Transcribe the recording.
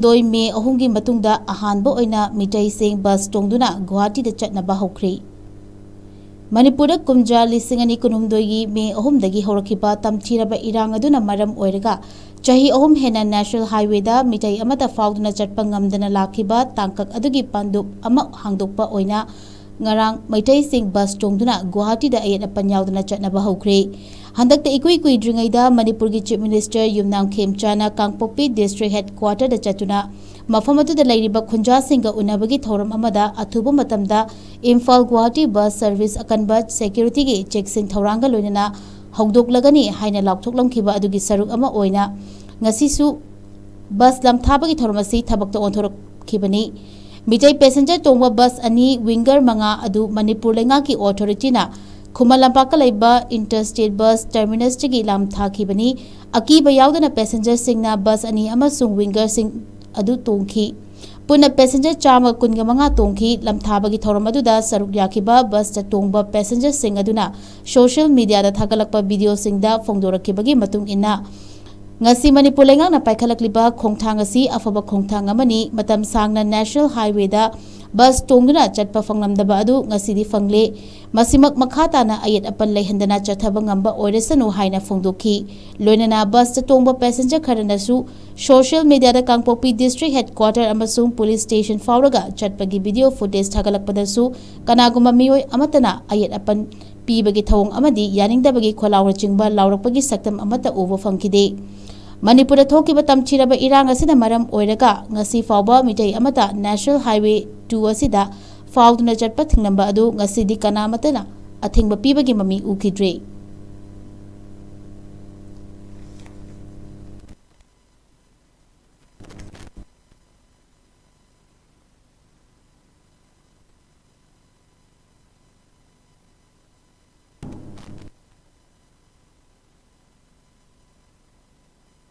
doi me ahungi matungda Ahanba Oina Meeitei sing bus Tongduna Guwahati Da Chatnaba Houkhre manipur Kumja lisingani kunumdoigi me ahumdagi horakiba tamthiraba irang aduna maram oiraga chahi ahum hena national highway da Meeitei amata fauduna chatpa ngamdana lakiba tangkak adugi pandup ama hangdokpa oina ngarang Meeitei sing bus Tongduna Guwahati da ayat apan yaudana Chatnaba Houkhre handakta ikui dringaida manipur gi chief minister Yumnam Kumja Kangpokpi district headquarter da chatuna mafamatu da lairiba khunja singa unabagi thoram amada athuba matamda Imphal Guwahati bus service akanba security gi checksing thoranga loinana hongdoklagani haina laukthoklamkhiba adugi saruk ama oina ngasisu bus lamthabagi thormasi thabakta onthorkhibani Meeitei passenger tongba bus ani winger manga adu manipur lenga ki authority na Kumalampaka laiba interstate bus terminus chigi lam thakibani akiba yaudana passenger singna bus ani amasung winger sing adu tongki puna passenger chama kunga manga tongki lamthabagi thoram aduda saruk yakiba bus ta tongba passenger sing aduna social media da thagalakpa video singda phongdorakibagi matung inna ngasi manipur lenga na paikhalakliba khongthang asi afaba khongthang amani matam sangna national highway da bus tongduna chatpa fangnamdaba adu ngasidi fangle masimak makhata na ayat apan leihandana chathaba ngamba oiresanu haina phongdokhi loinana bus ta tongba passenger kharanasu social media da Kangpokpi district headquarter amasung police station fauraga chatpagi video footage thagalakpadasu kanaguma mioi amatana ayat apan pibagi thawong amadi yaningdabagi kholawra chingba laurakpagi saktam amata uba fangkide Manipur thokiba tamchiraba irang asida maram oiraga ngasi fawba Meeitei amata national highway 2 asida fauduna chatpa thingnamba adu ngasidi kanamatana athingba pibagi mami ukidre